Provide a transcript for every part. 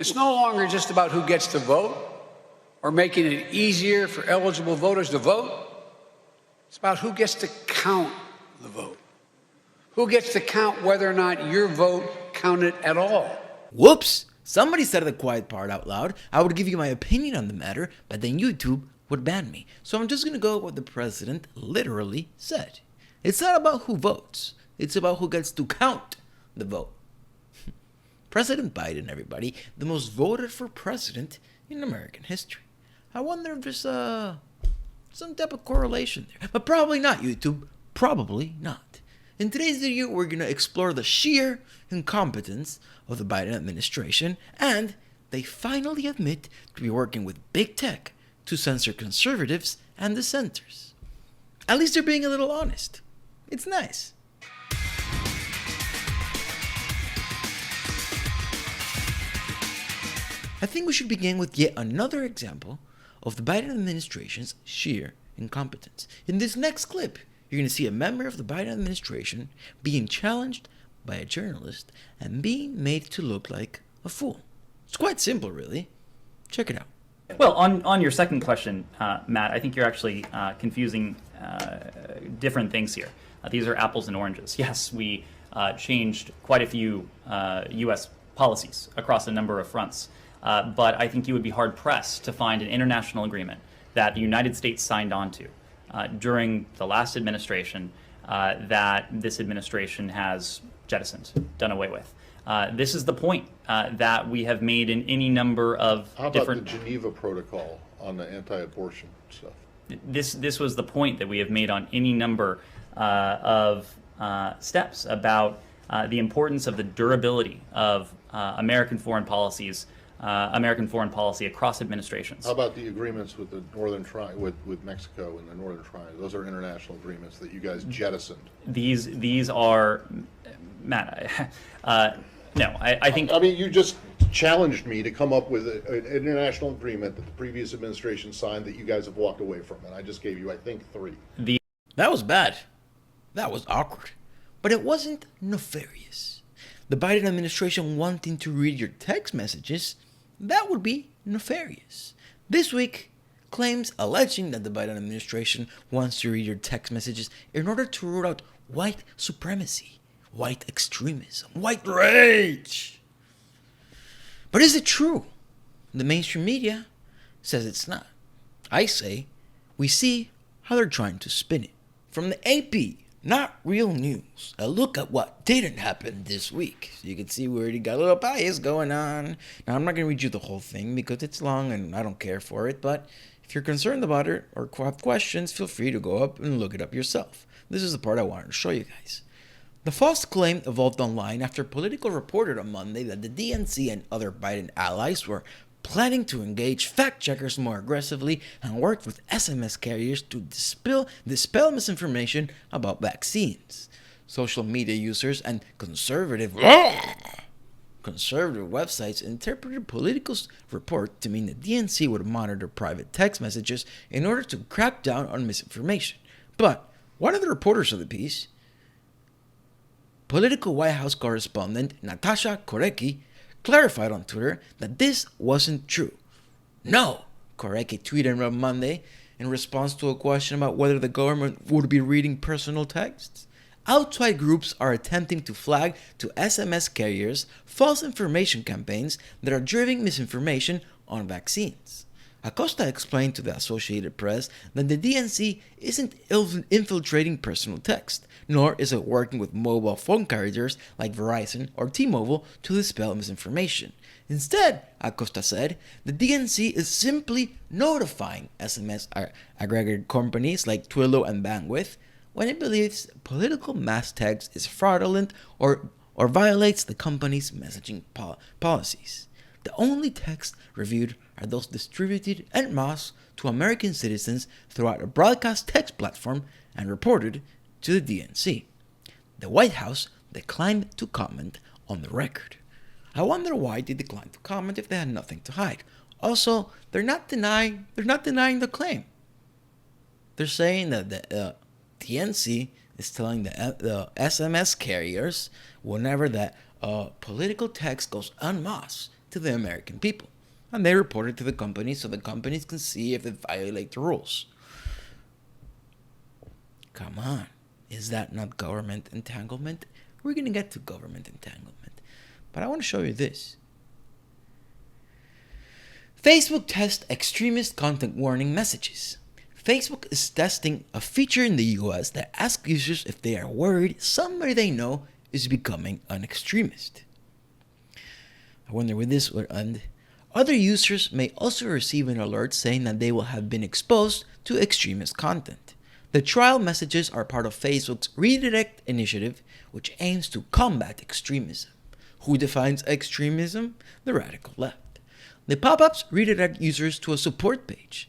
It's no longer just about who gets to vote or making it easier for eligible voters to vote. It's about who gets to count the vote. Who gets to count whether or not your vote counted at all. Whoops! Somebody said the quiet part out loud. I would give you my opinion on the matter, but then YouTube would ban me. So I'm just gonna go with what the president literally said. It's not about who votes. It's about who gets to count the vote. President Biden, everybody, the most voted for president in American history. I wonder if there's some type of correlation there. But probably not, YouTube. Probably not. In today's video, we're going to explore the sheer incompetence of the Biden administration, and they finally admit to be working with big tech to censor conservatives and dissenters. At least they're being a little honest. It's nice. I think we should begin with yet another example of the Biden administration's sheer incompetence. In this next clip, you're going to see a member of the Biden administration being challenged by a journalist and being made to look like a fool. It's quite simple, really. Check it out. Well, on your second question, Matt, I think you're actually confusing different things here. These are apples and oranges. Yes, we changed quite a few U.S. policies across a number of fronts. But I think you would be hard-pressed to find an international agreement that the United States signed on to during the last administration that this administration has jettisoned, done away with. This is the point that we have made in any number of different... How about the Geneva Protocol on the anti-abortion stuff? This was the point that we have made on any number of steps about the importance of the durability of American foreign policy across administrations. How about the agreements with the Northern Triangle, with Mexico and the Northern Triangle? Those are international agreements that you guys jettisoned. These are, Matt. No, I think. I mean, you just challenged me to come up with an international agreement that the previous administration signed that you guys have walked away from, and I just gave you, I think, 3. That was bad. That was awkward. But it wasn't nefarious. The Biden administration wanting to read your text messages, that would be nefarious. This week, claims alleging that the Biden administration wants to read your text messages in order to root out white supremacy, white extremism, white rage. But is it true? The mainstream media says it's not. I say we see how they're trying to spin it. From the AP, not real news, a look at what didn't happen this week. So you can see we already got a little bias going on. Now, I'm not going to read you the whole thing because it's long and I don't care for it. But if you're concerned about it or have questions, feel free to go up and look it up yourself. This is the part I wanted to show you guys. The false claim evolved online after Politico reported on Monday that the DNC and other Biden allies were planning to engage fact-checkers more aggressively and work with SMS carriers to dispel misinformation about vaccines. Social media users and conservative websites interpreted Politico's report to mean the DNC would monitor private text messages in order to crack down on misinformation. But one of the reporters of the piece, Politico White House correspondent Natasha Korecki, clarified on Twitter that this wasn't true. No, Korecki tweeted on Monday in response to a question about whether the government would be reading personal texts. Outside groups are attempting to flag to SMS carriers false information campaigns that are driving misinformation on vaccines. Acosta explained to the Associated Press that the DNC isn't infiltrating personal text, nor is it working with mobile phone carriers like Verizon or T-Mobile to dispel misinformation. Instead, Acosta said, the DNC is simply notifying SMS aggregator companies like Twilio and Bandwidth when it believes political mass text is fraudulent or violates the company's messaging policies. The only texts reviewed are those distributed en masse to American citizens throughout a broadcast text platform and reported to the DNC. The White House declined to comment on the record. I wonder why they declined to comment if they had nothing to hide. Also, they're not denying the claim. They're saying that the DNC is telling the SMS carriers whenever that political text goes en masse, to the American people. And they report it to the companies so the companies can see if they violate the rules. Come on. Is that not government entanglement? We're going to get to government entanglement. But I want to show you this. Facebook tests extremist content warning messages. Facebook is testing a feature in the US that asks users if they are worried somebody they know is becoming an extremist. I wonder where this would end. Other users may also receive an alert saying that they will have been exposed to extremist content. The trial messages are part of Facebook's Redirect initiative, which aims to combat extremism. Who defines extremism? The radical left. The pop-ups redirect users to a support page.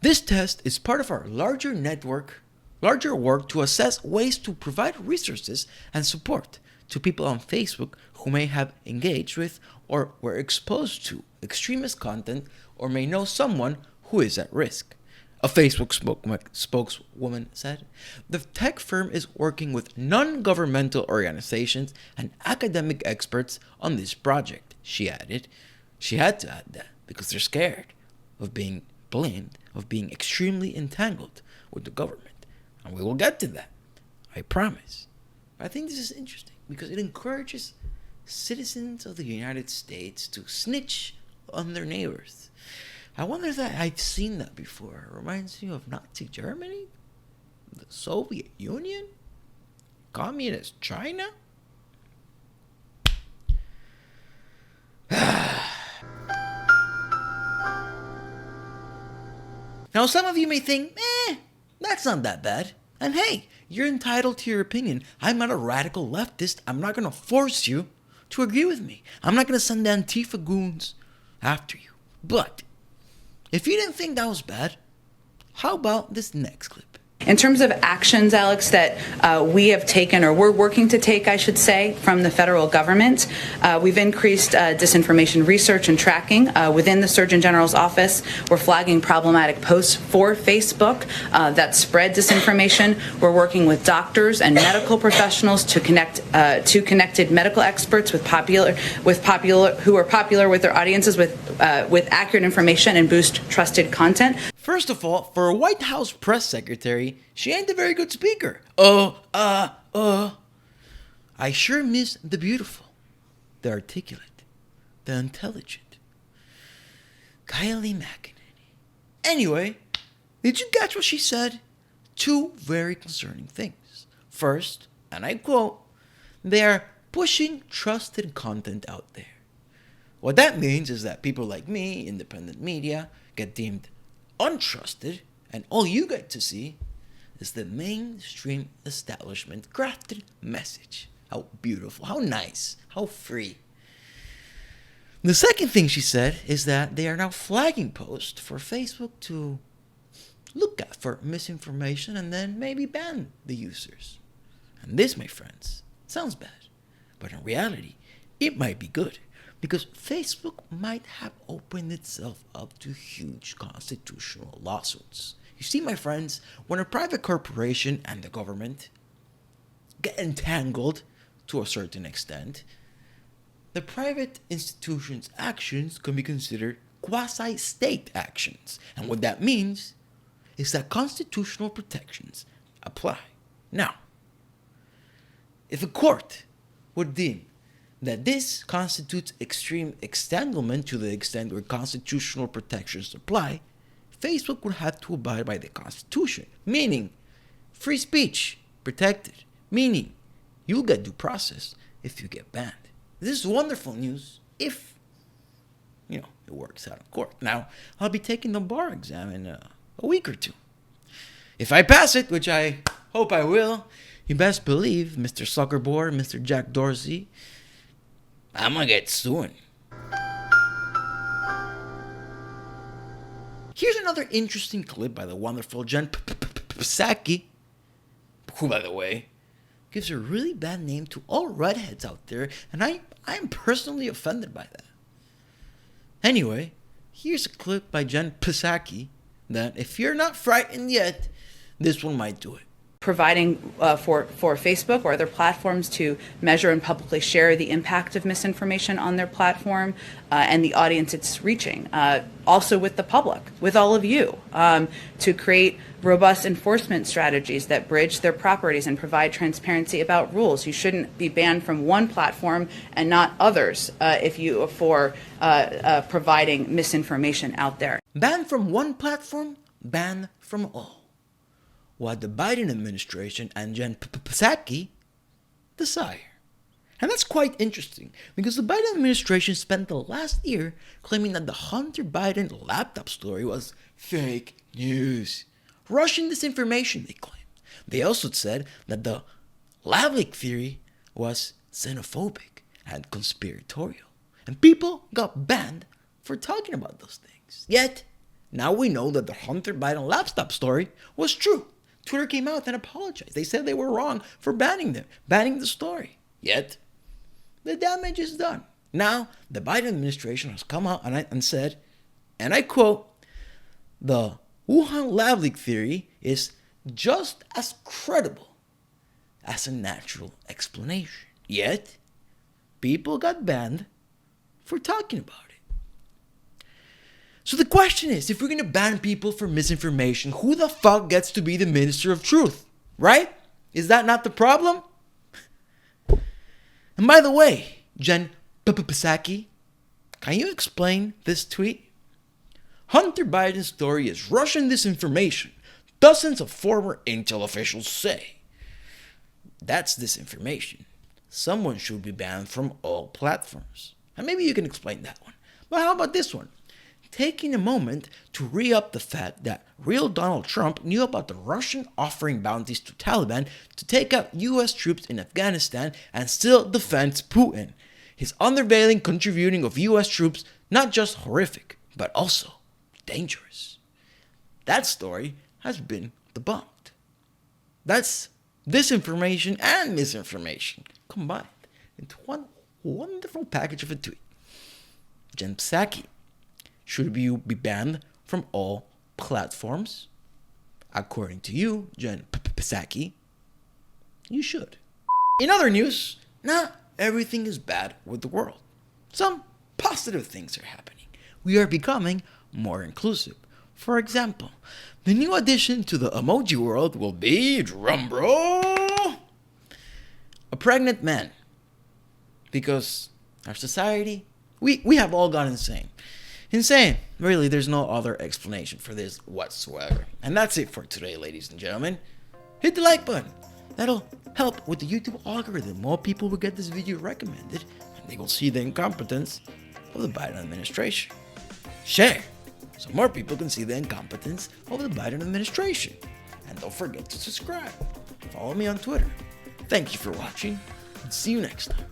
This test is part of our larger work to assess ways to provide resources and support to people on Facebook who may have engaged with or were exposed to extremist content or may know someone who is at risk. A Facebook spokeswoman said, "The tech firm is working with non-governmental organizations and academic experts on this project," she added. She had to add that because they're scared of being blamed, of being extremely entangled with the government. And we will get to that, I promise. I think this is interesting because it encourages citizens of the United States to snitch on their neighbors. I wonder if I've seen that before. It reminds me of Nazi Germany, the Soviet Union, Communist China. Now, some of you may think, that's not that bad. And hey, you're entitled to your opinion. I'm not a radical leftist. I'm not going to force you to agree with me. I'm not going to send the Antifa goons after you. But if you didn't think that was bad, how about this next clip? In terms of actions, Alex, that we have taken, or we're working to take, I should say, from the federal government, we've increased disinformation research and tracking within the Surgeon General's office. We're flagging problematic posts for Facebook that spread disinformation. We're working with doctors and medical professionals to connect to connected medical experts who are popular with their audiences with accurate information and boost trusted content. First of all, for a White House press secretary, she ain't a very good speaker. I sure miss the beautiful, the articulate, the intelligent Kylie McEnany. Anyway, did you catch what she said? Two very concerning things. First, and I quote, they are pushing trusted content out there. What that means is that people like me, independent media, get deemed untrusted, and all you get to see is the mainstream establishment crafted message. How beautiful, how nice, how free. The second thing she said is that they are now flagging posts for Facebook to look at for misinformation and then maybe ban the users. And this, my friends, sounds bad, but in reality, it might be good. Because Facebook might have opened itself up to huge constitutional lawsuits. You see, my friends, when a private corporation and the government get entangled to a certain extent, the private institution's actions can be considered quasi-state actions. And what that means is that constitutional protections apply. Now, if a court would deem that this constitutes extreme entanglement to the extent where constitutional protections apply, Facebook would have to abide by the Constitution, meaning free speech protected, meaning you'll get due process if you get banned. This is wonderful news if, it works out in court. Now, I'll be taking the bar exam in a week or two. If I pass it, which I hope I will, you best believe, Mr. Zuckerberg, Mr. Jack Dorsey, I'm gonna get suing. Here's another interesting clip by the wonderful Jen Psaki, who, by the way, gives a really bad name to all redheads out there, and I am personally offended by that. Anyway, here's a clip by Jen Psaki that, if you're not frightened yet, this one might do it. providing for Facebook or other platforms to measure and publicly share the impact of misinformation on their platform and the audience it's reaching. Also with the public, with all of you, to create robust enforcement strategies that bridge their properties and provide transparency about rules. You shouldn't be banned from one platform and not others for providing misinformation out there. Ban from one platform, ban from all. What the Biden administration and Jen Psaki desire. And that's quite interesting because the Biden administration spent the last year claiming that the Hunter Biden laptop story was fake news. Russian disinformation, they claimed. They also said that the Lavlik theory was xenophobic and conspiratorial. And people got banned for talking about those things. Yet, now we know that the Hunter Biden laptop story was true. Twitter came out and apologized. They said they were wrong for banning the story. Yet, the damage is done. Now, the Biden administration has come out and said, and I quote, the Wuhan Lavlik theory is just as credible as a natural explanation. Yet, people got banned for talking about it. So the question is, if we're going to ban people for misinformation, who the fuck gets to be the minister of truth? Right? Is that not the problem? And by the way, Jen Psaki, can you explain this tweet? Hunter Biden's story is Russian disinformation, dozens of former intel officials say. That's disinformation. Someone should be banned from all platforms. And maybe you can explain that one. But how about this one? Taking a moment to re-up the fact that real Donald Trump knew about the Russian offering bounties to Taliban to take out US troops in Afghanistan and still defends Putin. His underveiling contributing of US troops not just horrific, but also dangerous. That story has been debunked. That's disinformation and misinformation combined into one wonderful package of a tweet. Jen Psaki, should you be banned from all platforms? According to you, Jen Psaki, you should. In other news, not everything is bad with the world. Some positive things are happening. We are becoming more inclusive. For example, the new addition to the emoji world will be, drumroll, a pregnant man. Because our society, we have all gone insane. Insane. Really, there's no other explanation for this whatsoever. And that's it for today, ladies and gentlemen. Hit the like button. That'll help with the YouTube algorithm. More people will get this video recommended, and they will see the incompetence of the Biden administration. Share, so more people can see the incompetence of the Biden administration. And don't forget to subscribe. Follow me on Twitter. Thank you for watching, and see you next time.